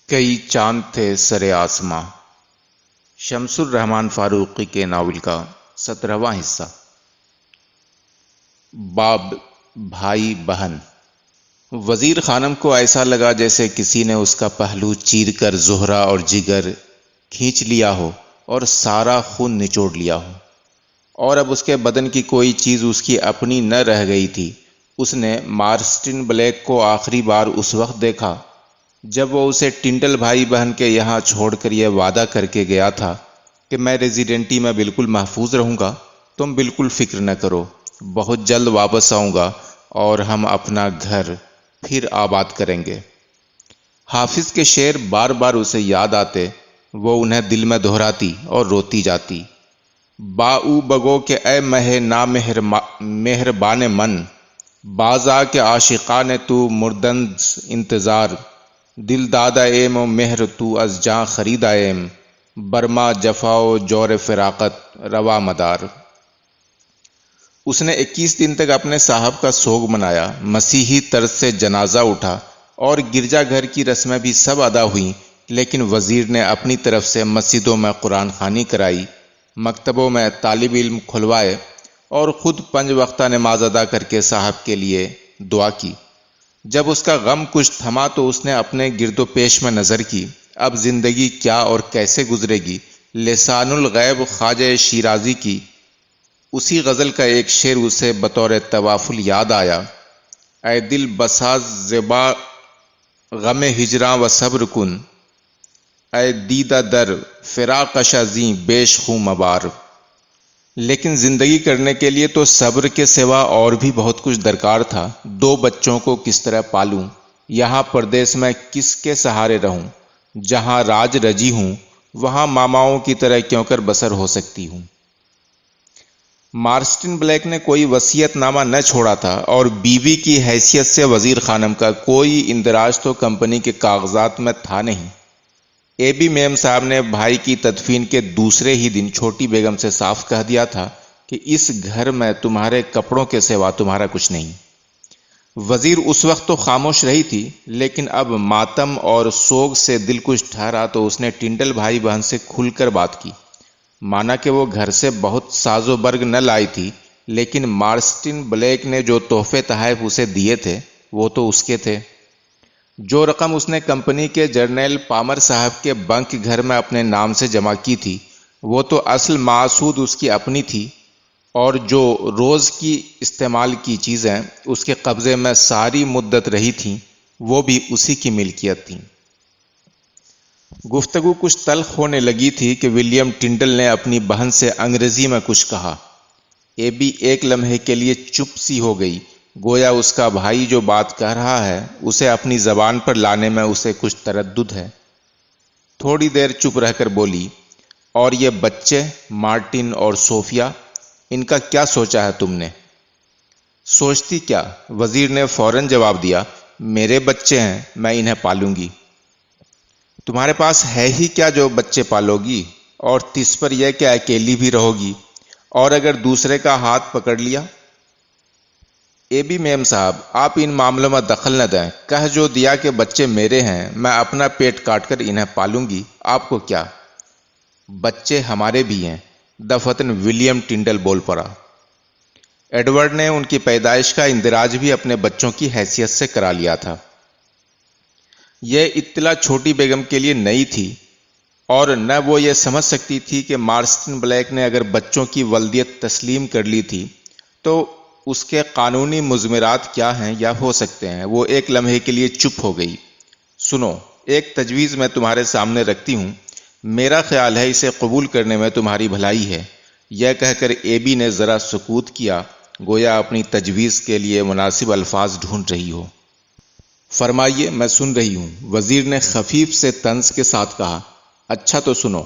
کئی چاند تھے سر آسماں، شمس الرحمن فاروقی کے ناول کا 17واں حصہ۔ باب بھائی بہن۔ وزیر خانم کو ایسا لگا جیسے کسی نے اس کا پہلو چیر کر زہرہ اور جگر کھینچ لیا ہو اور سارا خون نچوڑ لیا ہو، اور اب اس کے بدن کی کوئی چیز اس کی اپنی نہ رہ گئی تھی۔ اس نے مارسٹن بلیک کو آخری بار اس وقت دیکھا جب وہ اسے ٹنڈل بھائی بہن کے یہاں چھوڑ کر یہ وعدہ کر کے گیا تھا کہ میں ریزیڈنٹی میں بالکل محفوظ رہوں گا، تم بالکل فکر نہ کرو، بہت جلد واپس آؤں گا اور ہم اپنا گھر پھر آباد کریں گے۔ حافظ کے شعر بار بار اسے یاد آتے، وہ انہیں دل میں دہراتی اور روتی جاتی۔ باؤ بگو کہ اے مہربان من، بازا کے عاشقان تو مردند انتظار، دل دادا ایم و مہر تو از جاں خریدا ایم، برما جفا و جور فراقت روا مدار۔ اس نے 21 دن تک اپنے صاحب کا سوگ منایا، مسیحی طرز سے جنازہ اٹھا اور گرجا گھر کی رسمیں بھی سب ادا ہوئیں، لیکن وزیر نے اپنی طرف سے مسجدوں میں قرآن خوانی کرائی، مکتبوں میں طالب علم کھلوائے اور خود 5 وقتہ نماز ادا کر کے صاحب کے لیے دعا کی۔ جب اس کا غم کچھ تھما تو اس نے اپنے گرد و پیش میں نظر کی۔ اب زندگی کیا اور کیسے گزرے گی؟ لسان الغیب خواجہ شیرازی کی اسی غزل کا ایک شعر اسے بطور توافل یاد آیا: اے دل بساز زبا غم ہجراں و صبر کن، اے دیدہ در فراقش ازیں بیش خوں مبار۔ لیکن زندگی کرنے کے لیے تو صبر کے سوا اور بھی بہت کچھ درکار تھا۔ 2 بچوں کو کس طرح پالوں؟ یہاں پردیس میں کس کے سہارے رہوں؟ جہاں راج رجی ہوں وہاں ماماؤں کی طرح کیوں کر بسر ہو سکتی ہوں؟ مارسٹن بلیک نے کوئی وصیت نامہ نہ چھوڑا تھا اور بیوی کی حیثیت سے وزیر خانم کا کوئی اندراج تو کمپنی کے کاغذات میں تھا نہیں۔ اے بی میم صاحب نے بھائی کی تدفین کے دوسرے ہی دن چھوٹی بیگم سے صاف کہہ دیا تھا کہ اس گھر میں تمہارے کپڑوں کے سوا تمہارا کچھ نہیں۔ وزیر اس وقت تو خاموش رہی تھی، لیکن اب ماتم اور سوگ سے دل کچھ ٹھہرا تو اس نے ٹنڈل بھائی بہن سے کھل کر بات کی۔ مانا کہ وہ گھر سے بہت ساز و برگ نہ لائی تھی، لیکن مارسٹن بلیک نے جو تحفے تحائف اسے دیے تھے وہ تو اس کے تھے۔ جو رقم اس نے کمپنی کے جرنیل پامر صاحب کے بنک گھر میں اپنے نام سے جمع کی تھی وہ تو اصل مقصود اس کی اپنی تھی، اور جو روز کی استعمال کی چیزیں اس کے قبضے میں ساری مدت رہی تھیں وہ بھی اسی کی ملکیت تھیں۔ گفتگو کچھ تلخ ہونے لگی تھی کہ ولیم ٹنڈل نے اپنی بہن سے انگریزی میں کچھ کہا۔ اے بی ایک لمحے کے لیے چپ سی ہو گئی، گویا اس کا بھائی جو بات کہہ رہا ہے اسے اپنی زبان پر لانے میں اسے کچھ تردد ہے۔ تھوڑی دیر چپ رہ کر بولی: اور یہ بچے مارٹن اور صوفیہ، ان کا کیا سوچا ہے تم نے؟ سوچتی کیا؟ وزیر نے فوراً جواب دیا: میرے بچے ہیں، میں انہیں پالوں گی۔ تمہارے پاس ہے ہی کیا جو بچے پالو گی؟ اور تس پر یہ کہ اکیلی بھی رہو گی، اور اگر دوسرے کا ہاتھ پکڑ لیا؟ اے بی میم صاحب، آپ ان معاملوں میں دخل نہ دیں، کہہ جو دیا کہ بچے میرے ہیں، میں اپنا پیٹ کاٹ کر انہیں پالوں گی، آپ کو کیا؟ بچے ہمارے بھی ہیں، دفعتاً ولیم ٹنڈل بول پڑا۔ ایڈورڈ نے ان کی پیدائش کا اندراج بھی اپنے بچوں کی حیثیت سے کرا لیا تھا۔ یہ اطلاع چھوٹی بیگم کے لیے نئی تھی، اور نہ وہ یہ سمجھ سکتی تھی کہ مارسٹن بلیک نے اگر بچوں کی ولدیت تسلیم کر لی تھی تو اس کے قانونی مضمرات کیا ہیں یا ہو سکتے ہیں۔ وہ ایک لمحے کے لیے چپ ہو گئی۔ سنو، ایک تجویز میں تمہارے سامنے رکھتی ہوں، میرا خیال ہے اسے قبول کرنے میں تمہاری بھلائی ہے۔ یہ کہہ کر اے بی نے ذرا سکوت کیا، گویا اپنی تجویز کے لیے مناسب الفاظ ڈھونڈ رہی ہو۔ فرمائیے، میں سن رہی ہوں، وزیر نے خفیف سے طنز کے ساتھ کہا۔ اچھا تو سنو،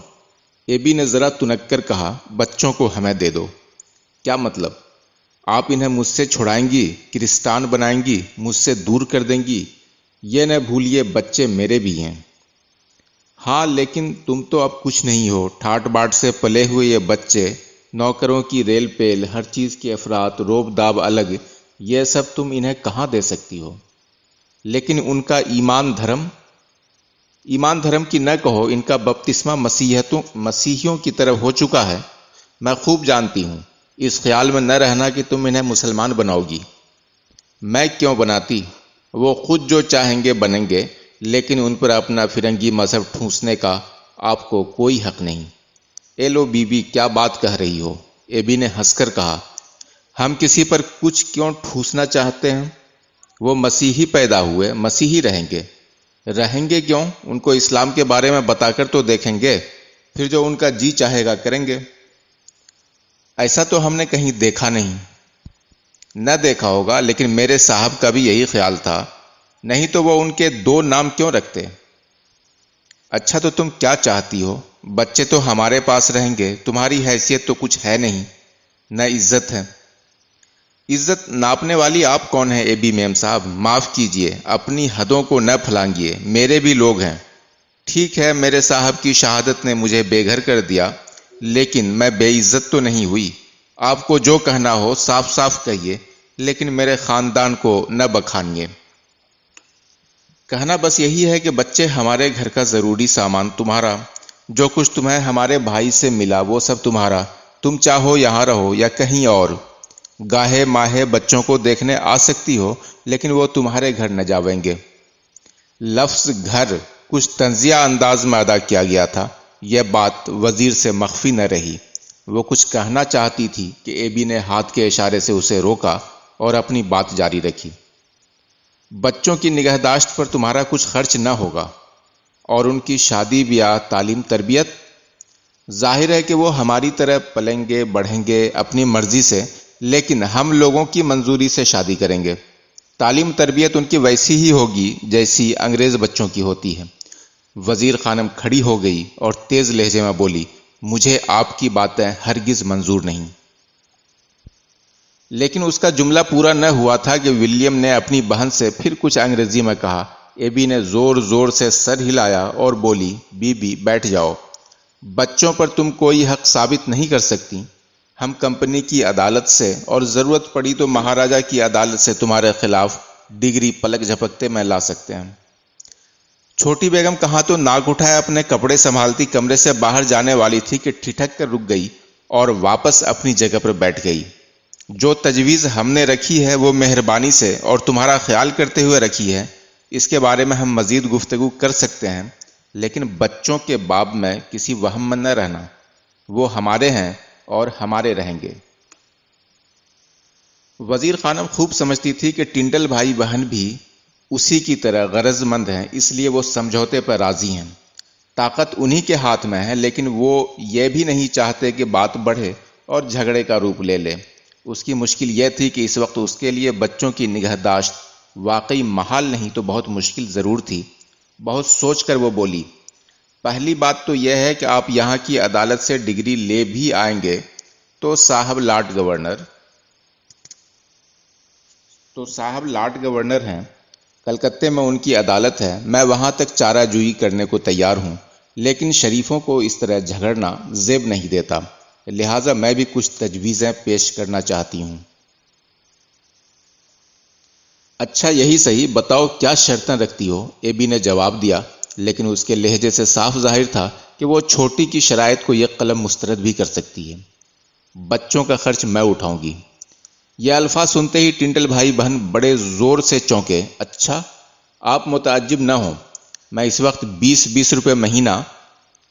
اے بی نے ذرا تنک کر کہا، بچوں کو ہمیں دے دو۔ کیا مطلب؟ آپ انہیں مجھ سے چھڑائیں گی، کرسٹان بنائیں گی، مجھ سے دور کر دیں گی؟ یہ نہ بھولیے بچے میرے بھی ہیں۔ ہاں، لیکن تم تو اب کچھ نہیں ہو، ٹھاٹ باٹ سے پلے ہوئے یہ بچے، نوکروں کی ریل پیل، ہر چیز کے افراد، روب داب الگ، یہ سب تم انہیں کہاں دے سکتی ہو؟ لیکن ان کا ایمان دھرم؟ ایمان دھرم کی نہ کہو، ان کا بپتسمہ مسیحیوں کی طرف ہو چکا ہے۔ میں خوب جانتی ہوں، اس خیال میں نہ رہنا کہ تم انہیں مسلمان بناؤ گی۔ میں کیوں بناتی؟ وہ خود جو چاہیں گے بنیں گے، لیکن ان پر اپنا فرنگی مذہب ٹھونسنے کا آپ کو کوئی حق نہیں۔ اے لو بی بی، کیا بات کہہ رہی ہو؟ ایبی نے ہنس کر کہا، ہم کسی پر کچھ کیوں ٹھوسنا چاہتے ہیں؟ وہ مسیحی پیدا ہوئے، مسیحی رہیں گے۔ رہیں گے کیوں؟ ان کو اسلام کے بارے میں بتا کر تو دیکھیں گے، پھر جو ان کا جی چاہے گا کریں گے۔ ایسا تو ہم نے کہیں دیکھا نہیں۔ نہ دیکھا ہوگا، لیکن میرے صاحب کا بھی یہی خیال تھا، نہیں تو وہ ان کے 2 نام کیوں رکھتے؟ اچھا تو تم کیا چاہتی ہو؟ بچے تو ہمارے پاس رہیں گے، تمہاری حیثیت تو کچھ ہے نہیں، نہ عزت ہے۔ عزت ناپنے والی آپ کون ہیں اے بی میم صاحب؟ معاف کیجئے، اپنی حدوں کو نہ پھلانگیے، میرے بھی لوگ ہیں۔ ٹھیک ہے، میرے صاحب کی شہادت نے مجھے بے گھر کر دیا، لیکن میں بے عزت تو نہیں ہوئی۔ آپ کو جو کہنا ہو صاف صاف کہیے، لیکن میرے خاندان کو نہ بکھانیے۔ کہنا بس یہی ہے کہ بچے ہمارے گھر کا ضروری سامان تمہارا، جو کچھ تمہیں ہمارے بھائی سے ملا وہ سب تمہارا، تم چاہو یہاں رہو یا کہیں اور۔ گاہے ماہے بچوں کو دیکھنے آ سکتی ہو، لیکن وہ تمہارے گھر نہ جاویں گے۔ لفظ گھر کچھ طنزیہ انداز میں ادا کیا گیا تھا۔ یہ بات وزیر سے مخفی نہ رہی۔ وہ کچھ کہنا چاہتی تھی کہ ایبی نے ہاتھ کے اشارے سے اسے روکا اور اپنی بات جاری رکھی۔ بچوں کی نگہداشت پر تمہارا کچھ خرچ نہ ہوگا، اور ان کی شادی بیاہ، تعلیم، تربیت، ظاہر ہے کہ وہ ہماری طرح پلیں گے بڑھیں گے اپنی مرضی سے، لیکن ہم لوگوں کی منظوری سے شادی کریں گے۔ تعلیم تربیت ان کی ویسی ہی ہوگی جیسی انگریز بچوں کی ہوتی ہے۔ وزیر خانم کھڑی ہو گئی اور تیز لہجے میں بولی، مجھے آپ کی باتیں ہرگز منظور نہیں۔ لیکن اس کا جملہ پورا نہ ہوا تھا کہ ولیم نے اپنی بہن سے پھر کچھ انگریزی میں کہا۔ ایبی نے زور زور سے سر ہلایا اور بولی، بی بی بیٹھ جاؤ۔ بچوں پر تم کوئی حق ثابت نہیں کر سکتی۔ ہم کمپنی کی عدالت سے اور ضرورت پڑی تو مہاراجا کی عدالت سے تمہارے خلاف ڈگری پلک جھپکتے میں لا سکتے ہیں۔ چھوٹی بیگم کہاں تو ناک اٹھائے اپنے کپڑے سنبھالتی کمرے سے باہر جانے والی تھی کہ ٹھٹک کر رک گئی اور واپس اپنی جگہ پر بیٹھ گئی۔ جو تجویز ہم نے رکھی ہے وہ مہربانی سے اور تمہارا خیال کرتے ہوئے رکھی ہے۔ اس کے بارے میں ہم مزید گفتگو کر سکتے ہیں، لیکن بچوں کے باب میں کسی وہم میں نہ رہنا۔ وہ ہمارے ہیں اور ہمارے رہیں گے۔ وزیر خانم خوب سمجھتی تھی کہ ٹنڈل بھائی بہن بھی اسی کی طرح غرض مند ہیں، اس لیے وہ سمجھوتے پر راضی ہیں۔ طاقت انہی کے ہاتھ میں ہے، لیکن وہ یہ بھی نہیں چاہتے کہ بات بڑھے اور جھگڑے کا روپ لے لے۔ اس کی مشکل یہ تھی کہ اس وقت اس کے لیے بچوں کی نگہداشت واقعی محال نہیں تو بہت مشکل ضرور تھی۔ بہت سوچ کر وہ بولی، پہلی بات تو یہ ہے کہ آپ یہاں کی عدالت سے ڈگری لے بھی آئیں گے تو صاحب لارڈ گورنر ہیں، کلکتے میں ان کی عدالت ہے، میں وہاں تک چارہ جوئی کرنے کو تیار ہوں، لیکن شریفوں کو اس طرح جھگڑنا زیب نہیں دیتا، لہٰذا میں بھی کچھ تجویزیں پیش کرنا چاہتی ہوں۔ اچھا یہی صحیح، بتاؤ کیا شرطیں رکھتی ہو؟ ایبی نے جواب دیا، لیکن اس کے لہجے سے صاف ظاہر تھا کہ وہ چھوٹی کی شرائط کو یک قلم مسترد بھی کر سکتی ہے۔ بچوں کا خرچ میں اٹھاؤں گی۔ یہ الفاظ سنتے ہی ٹنڈل بھائی بہن بڑے زور سے چونکے۔ اچھا، آپ متعجب نہ ہوں، میں اس وقت 20 روپے مہینہ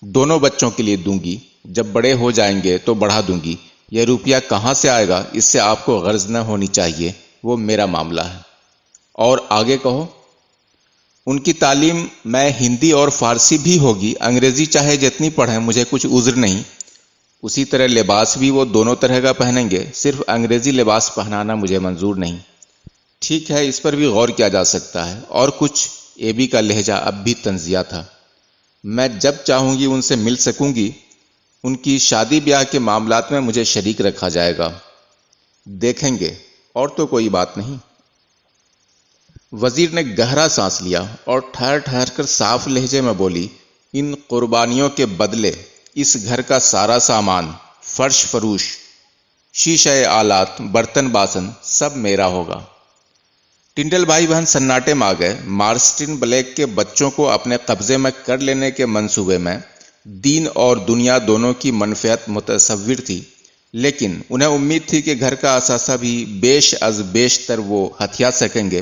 دونوں بچوں کے لیے دوں گی، جب بڑے ہو جائیں گے تو بڑھا دوں گی۔ یہ روپیہ کہاں سے آئے گا اس سے آپ کو غرض نہ ہونی چاہیے، وہ میرا معاملہ ہے۔ اور آگے کہو۔ ان کی تعلیم میں ہندی اور فارسی بھی ہوگی، انگریزی چاہے جتنی پڑھیں، مجھے کچھ عذر نہیں۔ اسی طرح لباس بھی وہ دونوں طرح کا پہنیں گے، صرف انگریزی لباس پہنانا مجھے منظور نہیں۔ ٹھیک ہے، اس پر بھی غور کیا جا سکتا ہے۔ اور کچھ؟ ایبی کا لہجہ اب بھی طنزیہ تھا۔ میں جب چاہوں گی ان سے مل سکوں گی، ان کی شادی بیاہ کے معاملات میں مجھے شریک رکھا جائے گا۔ دیکھیں گے، اور تو کوئی بات نہیں۔ وزیر نے گہرا سانس لیا اور ٹھہر ٹھہر کر صاف لہجے میں بولی، ان قربانیوں کے بدلے اس گھر کا سارا سامان، فرش فروش، شیشہ آلات، برتن باسن، سب میرا ہوگا۔ ٹنڈل بھائی بہن سناٹے میں آ گئے۔ مارسٹن بلیک کے بچوں کو اپنے قبضے میں کر لینے کے منصوبے میں دین اور دنیا دونوں کی منفعت متصور تھی، لیکن انہیں امید تھی کہ گھر کا اثاثہ بھی بیش از بیشتر وہ ہتھیا سکیں گے۔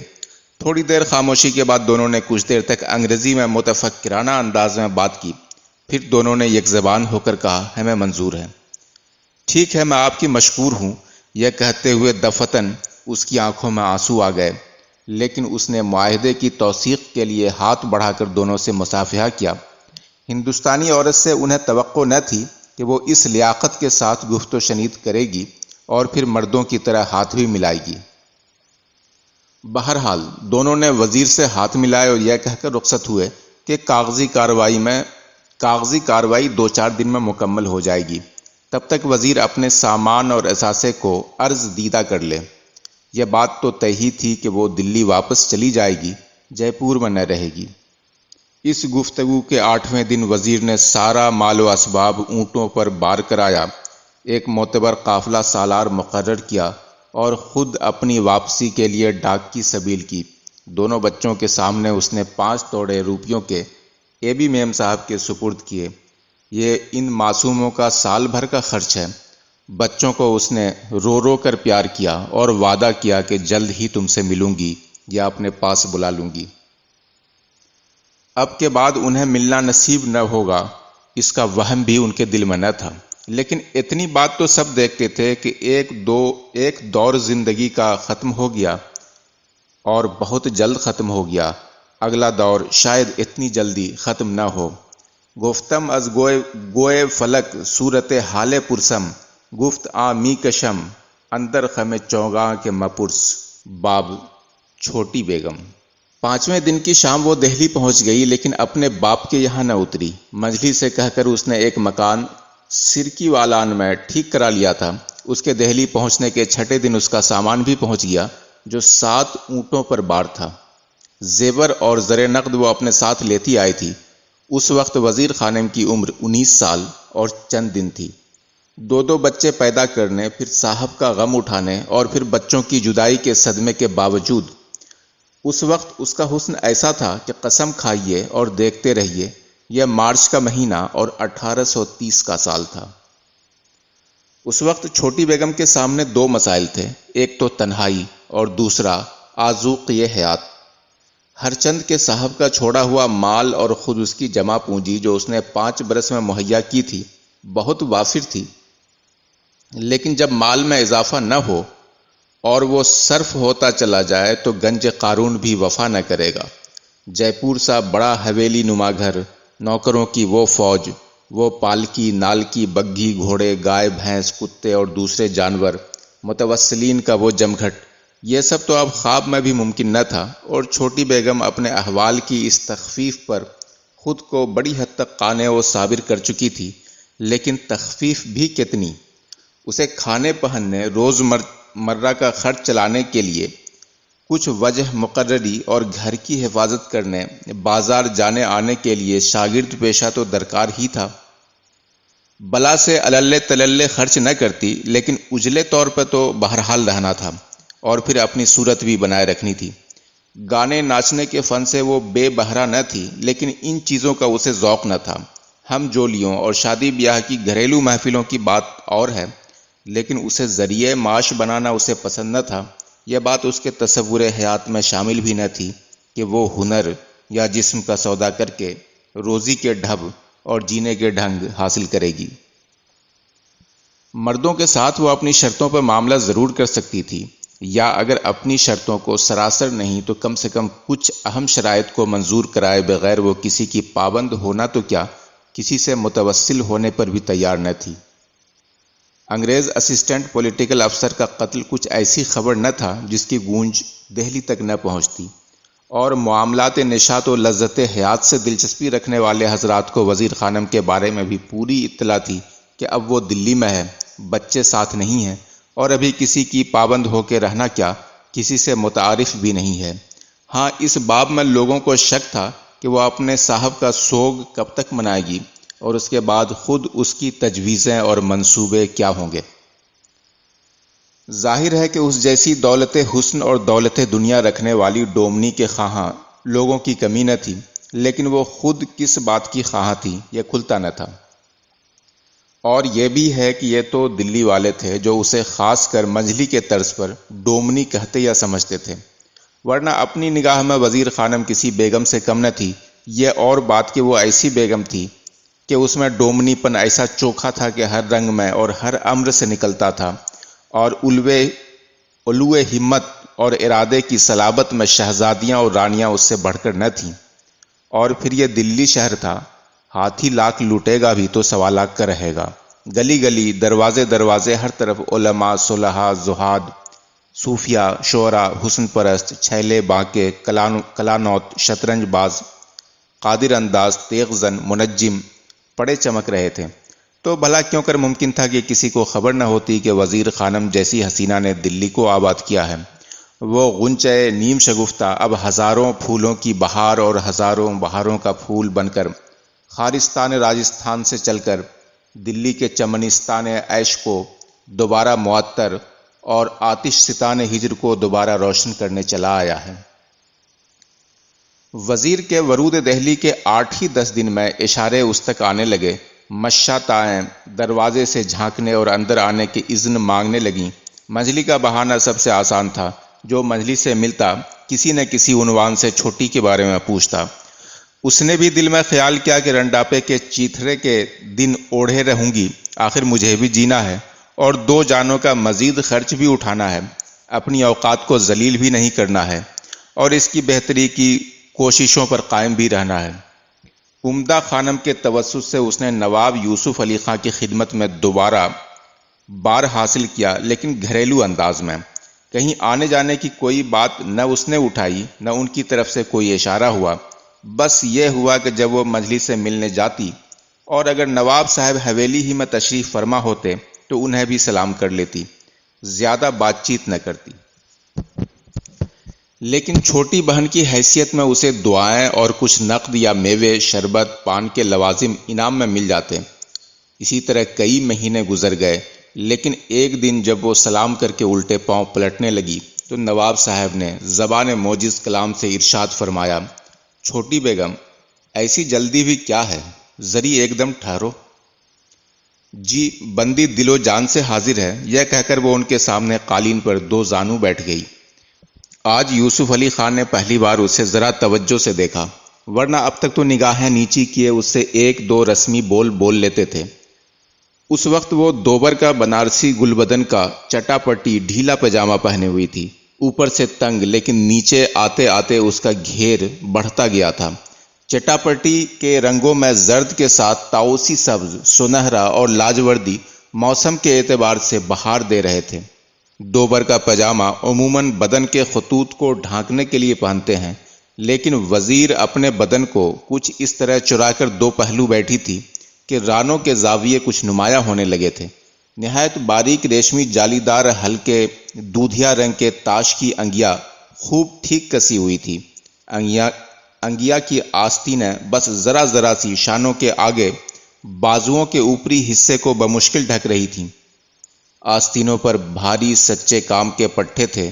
تھوڑی دیر خاموشی کے بعد دونوں نے کچھ دیر تک انگریزی میں متفکرانہ انداز میں بات کی، پھر دونوں نے یک زبان ہو کر کہا، ہمیں منظور ہے۔ ٹھیک ہے، میں آپ کی مشکور ہوں۔ یہ کہتے ہوئے دفتن اس کی آنکھوں میں آنسو آ گئے، لیکن اس نے معاہدے کی توثیق کے لیے ہاتھ بڑھا کر دونوں سے مصافحہ کیا۔ ہندوستانی عورت سے انہیں توقع نہ تھی کہ وہ اس لیاقت کے ساتھ گفت و شنید کرے گی اور پھر مردوں کی طرح ہاتھ بھی ملائے گی۔ بہرحال دونوں نے وزیر سے ہاتھ ملائے اور یہ کہہ کر رخصت ہوئے کہ کاغذی کارروائی 2-4 دن میں مکمل ہو جائے گی، تب تک وزیر اپنے سامان اور اثاثے کو عرض دیدہ کر لے۔ یہ بات تو طے ہی تھی کہ وہ دلی واپس چلی جائے گی، جے پور میں نہ رہے گی۔ اس گفتگو کے 8ویں دن وزیر نے سارا مال و اسباب اونٹوں پر بار کرایا، ایک معتبر قافلہ سالار مقرر کیا اور خود اپنی واپسی کے لیے ڈاک کی سبیل کی۔ دونوں بچوں کے سامنے اس نے 5 توڑے روپیوں کے اے بی میم صاحب کے سپرد کیے۔ یہ ان معصوموں کا سال بھر کا خرچ ہے۔ بچوں کو اس نے رو رو کر پیار کیا اور وعدہ کیا کہ جلد ہی تم سے ملوں گی یا اپنے پاس بلا لوں گی۔ اب کے بعد انہیں ملنا نصیب نہ ہوگا، اس کا وہم بھی ان کے دل میں نہ تھا، لیکن اتنی بات تو سب دیکھتے تھے کہ ایک دور زندگی کا ختم ہو گیا اور بہت جلد ختم ہو گیا، اگلا دور شاید اتنی جلدی ختم نہ ہو۔ گفتم از گوئے فلک صورت حال پرسم، گفت آ می کشم اندر خم چوگاں کے مپرس، باب چھوٹی بیگم۔ 5ویں دن کی شام وہ دہلی پہنچ گئی، لیکن اپنے باپ کے یہاں نہ اتری۔ منجلی سے کہہ کر اس نے ایک مکان سرکی والان میں ٹھیک کرا لیا تھا۔ اس کے دہلی پہنچنے کے 6 دن اس کا سامان بھی پہنچ گیا، جو 7 اونٹوں پر بار تھا۔ زیور اور زر نقد وہ اپنے ساتھ لیتی آئی تھی۔ اس وقت وزیر خانم کی عمر 19 سال اور چند دن تھی۔ 2 بچے پیدا کرنے، پھر صاحب کا غم اٹھانے اور پھر بچوں کی جدائی کے صدمے کے باوجود اس وقت اس کا حسن ایسا تھا کہ قسم کھائیے اور دیکھتے رہیے۔ یہ مارچ کا مہینہ اور 1830 کا سال تھا۔ اس وقت چھوٹی بیگم کے سامنے 2 مسائل تھے، ایک تو تنہائی اور دوسرا آذوق یہ حیات۔ ہر چند کے صاحب کا چھوڑا ہوا مال اور خود اس کی جمع پونجی جو اس نے 5 برس میں مہیا کی تھی بہت وافر تھی، لیکن جب مال میں اضافہ نہ ہو اور وہ صرف ہوتا چلا جائے تو گنج قارون بھی وفا نہ کرے گا۔ جے پور سا بڑا حویلی نما گھر، نوکروں کی وہ فوج، وہ پالکی نالکی بگھی گھوڑے گائے بھینس کتے اور دوسرے جانور، متوسلین کا وہ جمگھٹ، یہ سب تو اب خواب میں بھی ممکن نہ تھا۔ اور چھوٹی بیگم اپنے احوال کی اس تخفیف پر خود کو بڑی حد تک قانع و صابر کر چکی تھی، لیکن تخفیف بھی کتنی؟ اسے کھانے پہننے روز مرہ کا خرچ چلانے کے لیے کچھ وجہ مقرری اور گھر کی حفاظت کرنے، بازار جانے آنے کے لیے شاگرد پیشہ تو درکار ہی تھا۔ بلا سے اللے تللے خرچ نہ کرتی، لیکن اجلے طور پر تو بہرحال رہنا تھا اور پھر اپنی صورت بھی بنائے رکھنی تھی۔ گانے ناچنے کے فن سے وہ بے بہرہ نہ تھی، لیکن ان چیزوں کا اسے ذوق نہ تھا۔ ہم جولیوں اور شادی بیاہ کی گھریلو محفلوں کی بات اور ہے، لیکن اسے ذریعہ معاش بنانا اسے پسند نہ تھا۔ یہ بات اس کے تصور حیات میں شامل بھی نہ تھی کہ وہ ہنر یا جسم کا سودا کر کے روزی کے ڈھب اور جینے کے ڈھنگ حاصل کرے گی۔ مردوں کے ساتھ وہ اپنی شرطوں پر معاملہ ضرور کر سکتی تھی، یا اگر اپنی شرطوں کو سراسر نہیں تو کم سے کم کچھ اہم شرائط کو منظور کرائے بغیر وہ کسی کی پابند ہونا تو کیا، کسی سے متوسل ہونے پر بھی تیار نہ تھی۔ انگریز اسسٹنٹ پولیٹیکل افسر کا قتل کچھ ایسی خبر نہ تھا جس کی گونج دہلی تک نہ پہنچتی، اور معاملات نشاط و لذت حیات سے دلچسپی رکھنے والے حضرات کو وزیر خانم کے بارے میں بھی پوری اطلاع تھی کہ اب وہ دلی میں ہے، بچے ساتھ نہیں ہیں، اور ابھی کسی کی پابند ہو کے رہنا کیا، کسی سے متعارف بھی نہیں ہے۔ ہاں، اس باب میں لوگوں کو شک تھا کہ وہ اپنے صاحب کا سوگ کب تک منائے گی، اور اس کے بعد خود اس کی تجویزیں اور منصوبے کیا ہوں گے۔ ظاہر ہے کہ اس جیسی دولت حسن اور دولت دنیا رکھنے والی ڈومنی کے خواہاں لوگوں کی کمی نہ تھی، لیکن وہ خود کس بات کی خواہاں تھی یہ کھلتا نہ تھا۔ اور یہ بھی ہے کہ یہ تو دلی والے تھے جو اسے خاص کر منجلی کے طرز پر ڈومنی کہتے یا سمجھتے تھے، ورنہ اپنی نگاہ میں وزیر خانم کسی بیگم سے کم نہ تھی۔ یہ اور بات کہ وہ ایسی بیگم تھی کہ اس میں ڈومنی پن ایسا چوکھا تھا کہ ہر رنگ میں اور ہر امر سے نکلتا تھا، اور علو ہمت اور ارادے کی صلابت میں شہزادیاں اور رانیاں اس سے بڑھ کر نہ تھیں۔ اور پھر یہ دلی شہر تھا، ہاتھی لاکھ لوٹے گا بھی تو 1.25 کا رہے گا۔ گلی گلی، دروازے دروازے، ہر طرف علماء، صلحاء، زہاد، صوفیاء، شعراء، حسن پرست، چھیلے بانکے، کلانوت، شطرنج باز، قادر انداز، تیغ زن، منجم پڑے چمک رہے تھے۔ تو بھلا کیوں کر ممکن تھا کہ کسی کو خبر نہ ہوتی کہ وزیر خانم جیسی حسینہ نے دلی کو آباد کیا ہے؟ وہ غنچہ نیم شگفتہ اب ہزاروں پھولوں کی بہار اور ہزاروں بہاروں کا پھول بن کر خارستان راجستھان سے چل کر دلی کے چمنستان عیش کو دوبارہ معطر اور آتش ستان ہجر کو دوبارہ روشن کرنے چلا آیا ہے۔ وزیر کے ورود دہلی کے 8 ہی 10 دن میں اشارے اس تک آنے لگے، مشاطائیں دروازے سے جھانکنے اور اندر آنے کی اذن مانگنے لگیں۔ منجلی کا بہانہ سب سے آسان تھا۔ جو منجلی سے ملتا کسی نہ کسی عنوان سے چھوٹی کے بارے میں پوچھتا۔ اس نے بھی دل میں خیال کیا کہ رنڈاپے کے چیتھرے کے دن اوڑھے رہوں گی، آخر مجھے بھی جینا ہے اور 2 جانوں کا مزید خرچ بھی اٹھانا ہے، اپنی اوقات کو ذلیل بھی نہیں کرنا ہے اور اس کی بہتری کی کوششوں پر قائم بھی رہنا ہے۔ عمدہ خانم کے توسط سے اس نے نواب یوسف علی خاں کی خدمت میں دوبارہ بار حاصل کیا، لیکن گھریلو انداز میں۔ کہیں آنے جانے کی کوئی بات نہ اس نے اٹھائی، نہ ان کی طرف سے کوئی اشارہ ہوا۔ بس یہ ہوا کہ جب وہ منجلی سے ملنے جاتی اور اگر نواب صاحب حویلی ہی میں تشریف فرما ہوتے تو انہیں بھی سلام کر لیتی، زیادہ بات چیت نہ کرتی۔ لیکن چھوٹی بہن کی حیثیت میں اسے دعائیں اور کچھ نقد یا میوے، شربت، پان کے لوازم انعام میں مل جاتے۔ اسی طرح کئی مہینے گزر گئے، لیکن ایک دن جب وہ سلام کر کے الٹے پاؤں پلٹنے لگی تو نواب صاحب نے زبان موجز کلام سے ارشاد فرمایا، چھوٹی بیگم، ایسی جلدی بھی کیا ہے، ذری ایک دم ٹھہرو۔ جی، بندی دل و جان سے حاضر ہے، یہ کہہ کر وہ ان کے سامنے قالین پر 2 زانو بیٹھ گئی۔ آج یوسف علی خان نے پہلی بار اسے ذرا توجہ سے دیکھا، ورنہ اب تک تو نگاہیں نیچی کیے اس سے 1-2 رسمی بول لیتے تھے۔ اس وقت وہ دوبر کا بنارسی گل بدن کا چٹا پٹی ڈھیلا پاجامہ پہنے ہوئی تھی، اوپر سے تنگ، لیکن نیچے آتے آتے اس کا گھیر بڑھتا گیا تھا۔ چٹا پٹی کے رنگوں میں زرد کے ساتھ تاؤسی سبز، سنہرا اور لاجوردی موسم کے اعتبار سے بہار دے رہے تھے۔ دوبر کا پاجامہ عموماً بدن کے خطوط کو ڈھانکنے کے لیے پہنتے ہیں، لیکن وزیر اپنے بدن کو کچھ اس طرح چرا کر 2 پہلو بیٹھی تھی کہ رانوں کے زاویے کچھ نمایاں ہونے لگے تھے۔ نہایت باریک ریشمی جالی دار ہلکے دودھیا رنگ کے تاش کی انگیا خوب ٹھیک کسی ہوئی تھی۔ انگیا کی آستینیں بس ذرا ذرا سی شانوں کے آگے بازوؤں کے اوپری حصے کو بمشکل ڈھک رہی تھیں۔ آستینوں پر بھاری سچے کام کے پٹھے تھے۔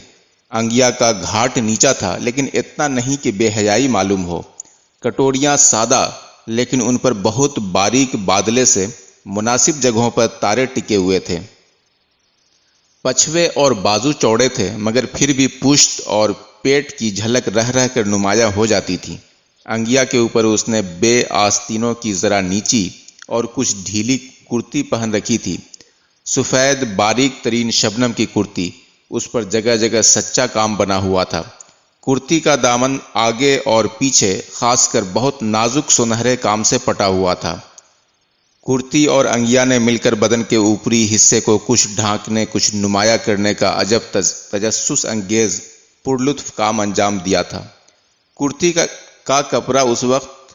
انگیا کا گھاٹ نیچا تھا، لیکن اتنا نہیں کہ بے حیائی معلوم ہو۔ کٹوریاں سادہ، لیکن ان پر بہت باریک بادلے سے مناسب جگہوں پر تارے ٹکے ہوئے تھے۔ پچھوے اور بازو چوڑے تھے، مگر پھر بھی پشت اور پیٹ کی جھلک رہ رہ کر نمایاں ہو جاتی تھی۔ انگیا کے اوپر اس نے بے آستینوں کی ذرا نیچی اور کچھ ڈھیلی کرتی پہن رکھی تھی، سفید باریک ترین شبنم کی کرتی۔ اس پر جگہ جگہ سچا کام بنا ہوا تھا۔ کرتی کا دامن آگے اور پیچھے خاص کر بہت نازک سنہرے کام سے پٹا ہوا تھا۔ کرتی اور انگیا نے مل کر بدن کے اوپری حصے کو کچھ ڈھانکنے، کچھ نمایاں کرنے کا عجب تجسس انگیز پرلطف کام انجام دیا تھا۔ کرتی کا کپڑا اس وقت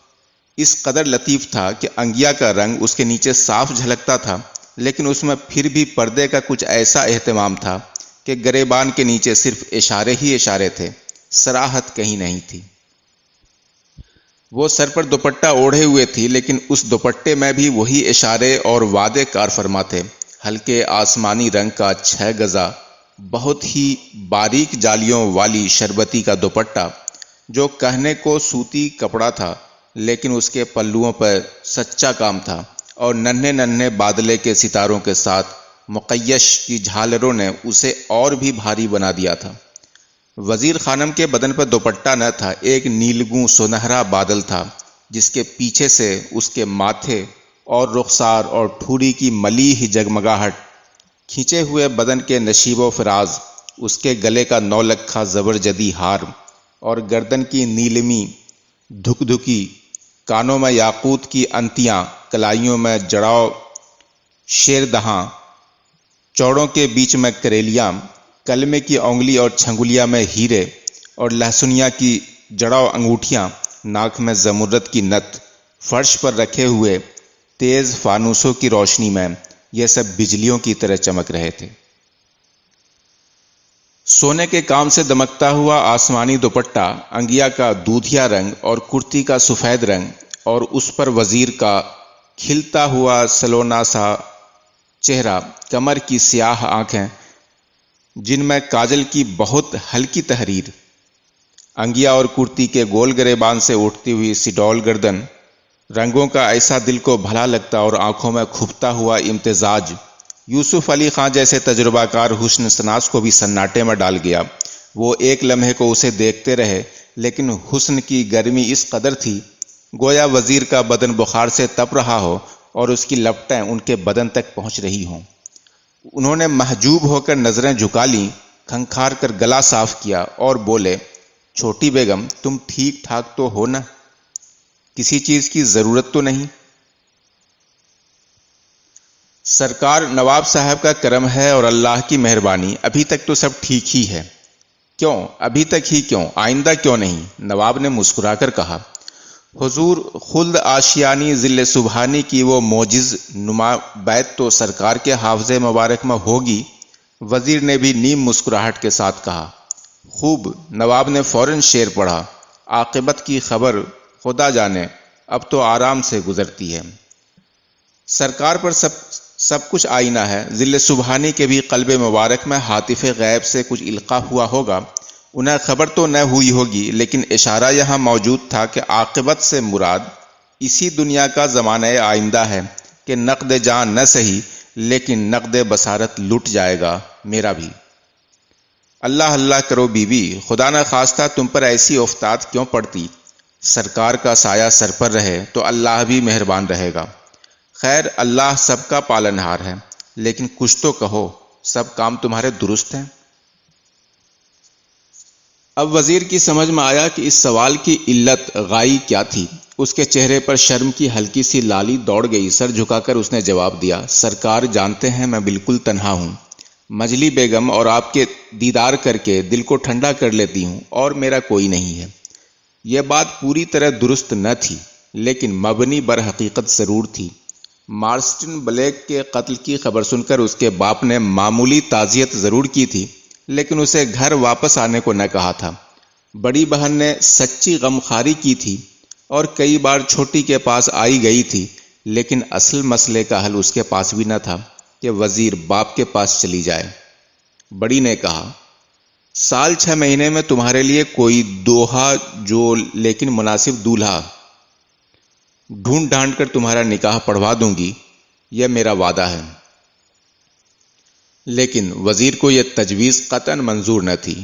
اس قدر لطیف تھا کہ انگیا کا رنگ اس کے نیچے صاف جھلکتا تھا، لیکن اس میں پھر بھی پردے کا کچھ ایسا اہتمام تھا کہ گریبان کے نیچے صرف اشارے ہی اشارے تھے، صراحت کہیں نہیں تھی۔ وہ سر پر دوپٹہ اوڑھے ہوئے تھی، لیکن اس دوپٹے میں بھی وہی اشارے اور وعدے کار فرما تھے۔ ہلکے آسمانی رنگ کا 6 گزا بہت ہی باریک جالیوں والی شربتی کا دوپٹہ جو کہنے کو سوتی کپڑا تھا لیکن اس کے پلوؤں پر سچا کام تھا، اور ننھے ننھے بادلے کے ستاروں کے ساتھ مقیش کی جھالروں نے اسے اور بھی بھاری بنا دیا تھا۔ وزیر خانم کے بدن پر دوپٹہ نہ تھا، ایک نیلگوں سنہرا بادل تھا جس کے پیچھے سے اس کے ماتھے اور رخسار اور ٹھوڑی کی ملیح جگمگاہٹ، کھینچے ہوئے بدن کے نشیب و فراز، اس کے گلے کا 9 لکھا زبرجدی ہار اور گردن کی نیلمی دھک دھکی، کانوں میں یاقوت کی انتیاں، کلائیوں میں جڑاؤ شیر دہاں، چوڑوں کے بیچ میں کریلیاں، کلمے کی انگلی اور چھنگولیا میں ہیرے، اور لہسنیا کی جڑاؤ انگوٹھیاں، ناک میں زمرد کی نت، فرش پر رکھے ہوئے تیز فانوسوں کی روشنی میں یہ سب بجلیوں کی طرح چمک رہے تھے۔ سونے کے کام سے دمکتا ہوا آسمانی دوپٹہ، انگیا کا دودھیا رنگ اور کرتی کا سفید رنگ، اور اس پر وزیر کا کھلتا ہوا سلونا سا چہرہ، کمر کی سیاہ آنکھیں جن میں کاجل کی بہت ہلکی تحریر، انگیا اور کرتی کے گول گریبان سے اٹھتی ہوئی سڈول گردن، رنگوں کا ایسا دل کو بھلا لگتا اور آنکھوں میں کھپتا ہوا امتزاج، یوسف علی خان جیسے تجربہ کار حسن سناس کو بھی سناٹے میں ڈال گیا۔ وہ ایک لمحے کو اسے دیکھتے رہے، لیکن حسن کی گرمی اس قدر تھی گویا وزیر کا بدن بخار سے تپ رہا ہو اور اس کی لپٹیں ان کے بدن تک پہنچ رہی ہوں۔ انہوں نے محجوب ہو کر نظریں جھکا لیں، کھنکھار کر گلا صاف کیا اور بولے، چھوٹی بیگم، تم ٹھیک ٹھاک تو ہو نا؟ کسی چیز کی ضرورت تو نہیں؟ سرکار، نواب صاحب کا کرم ہے اور اللہ کی مہربانی، ابھی تک تو سب ٹھیک ہی ہے۔ کیوں ابھی تک ہی کیوں؟ آئندہ کیوں نہیں؟ نواب نے مسکرا کر کہا۔ حضور، خلد آشیانی ذل سبحانی کی وہ معجز نما بیت تو سرکار کے حافظ مبارک میں ہوگی۔ وزیر نے بھی نیم مسکراہٹ کے ساتھ کہا۔ خوب۔ نواب نے فوراً شعر پڑھا، عاقبت کی خبر خدا جانے، اب تو آرام سے گزرتی ہے۔ سرکار پر سب کچھ آئینہ ہے۔ ذل سبحانی کے بھی قلب مبارک میں ہاتف غیب سے کچھ القاء ہوا ہوگا، انہیں خبر تو نہ ہوئی ہوگی، لیکن اشارہ یہاں موجود تھا کہ عاقبت سے مراد اسی دنیا کا زمانہ آئندہ ہے کہ نقد جان نہ سہی لیکن نقد بصارت لٹ جائے گا، میرا بھی۔ اللہ اللہ کرو بی بی، خدا نہ خواستہ تم پر ایسی افتاد کیوں پڑتی؟ سرکار کا سایہ سر پر رہے تو اللہ بھی مہربان رہے گا۔ خیر، اللہ سب کا پالنہار ہے، لیکن کچھ تو کہو، سب کام تمہارے درست ہیں؟ اب وزیر کی سمجھ میں آیا کہ اس سوال کی علت غائی کیا تھی۔ اس کے چہرے پر شرم کی ہلکی سی لالی دوڑ گئی۔ سر جھکا کر اس نے جواب دیا، سرکار جانتے ہیں میں بالکل تنہا ہوں۔ مجلی بیگم اور آپ کے دیدار کر کے دل کو ٹھنڈا کر لیتی ہوں، اور میرا کوئی نہیں ہے۔ یہ بات پوری طرح درست نہ تھی، لیکن مبنی بر حقیقت ضرور تھی۔ مارسٹن بلیک کے قتل کی خبر سن کر اس کے باپ نے معمولی تعزیت ضرور کی تھی، لیکن اسے گھر واپس آنے کو نہ کہا تھا۔ بڑی بہن نے سچی غمخواری کی تھی اور کئی بار چھوٹی کے پاس آئی گئی تھی، لیکن اصل مسئلے کا حل اس کے پاس بھی نہ تھا کہ وزیر باپ کے پاس چلی جائے۔ بڑی نے کہا، سال 6 مہینے میں تمہارے لیے کوئی دوہا جو لیکن مناسب دولہا ڈھونڈ ڈھانڈ کر تمہارا نکاح پڑھوا دوں گی، یہ میرا وعدہ ہے۔ لیکن وزیر کو یہ تجویز قطعاً منظور نہ تھی۔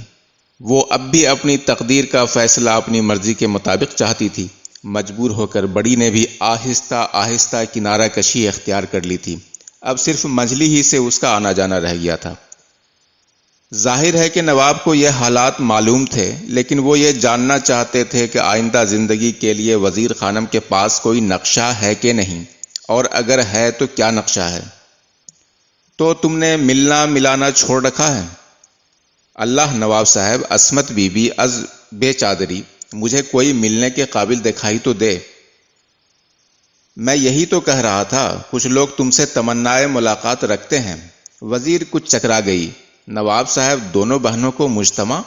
وہ اب بھی اپنی تقدیر کا فیصلہ اپنی مرضی کے مطابق چاہتی تھی۔ مجبور ہو کر بڑی نے بھی آہستہ آہستہ کنارہ کشی اختیار کر لی تھی۔ اب صرف مجلی ہی سے اس کا آنا جانا رہ گیا تھا۔ ظاہر ہے کہ نواب کو یہ حالات معلوم تھے، لیکن وہ یہ جاننا چاہتے تھے کہ آئندہ زندگی کے لیے وزیر خانم کے پاس کوئی نقشہ ہے کہ نہیں، اور اگر ہے تو کیا نقشہ ہے۔ تو تم نے ملنا ملانا چھوڑ رکھا ہے؟ اللہ نواب صاحب، عصمت بی بی از بے چادری، مجھے کوئی ملنے کے قابل دکھائی تو دے۔ میں یہی تو کہہ رہا تھا، کچھ لوگ تم سے تمنائے ملاقات رکھتے ہیں۔ وزیر کچھ چکرا گئی۔ نواب صاحب، دونوں بہنوں کو مجتمع؟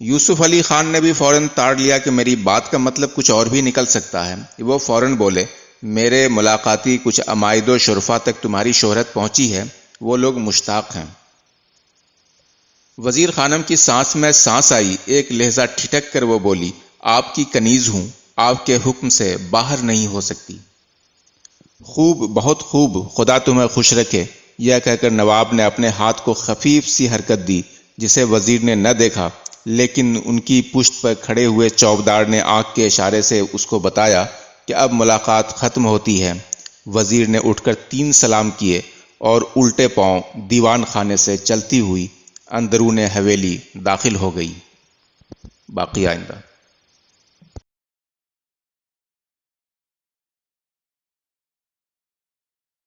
یوسف علی خان نے بھی فوراً تاڑ لیا کہ میری بات کا مطلب کچھ اور بھی نکل سکتا ہے۔ وہ فوراً بولے، میرے ملاقاتی کچھ عمائد و شرفا تک تمہاری شہرت پہنچی ہے، وہ لوگ مشتاق ہیں۔ وزیر خانم کی سانس میں سانس آئی، ایک لہجہ ٹھٹک کر وہ بولی، آپ کی کنیز ہوں، آپ کے حکم سے باہر نہیں ہو سکتی۔ خوب، بہت خوب، خدا تمہیں خوش رکھے، یہ کہہ کر نواب نے اپنے ہاتھ کو خفیف سی حرکت دی جسے وزیر نے نہ دیکھا، لیکن ان کی پشت پر کھڑے ہوئے چوکیدار نے آنکھ کے اشارے سے اس کو بتایا کہ اب ملاقات ختم ہوتی ہے۔ وزیر نے اٹھ کر 3 سلام کیے اور الٹے پاؤں دیوان خانے سے چلتی ہوئی اندرون حویلی داخل ہو گئی۔ باقی آئندہ۔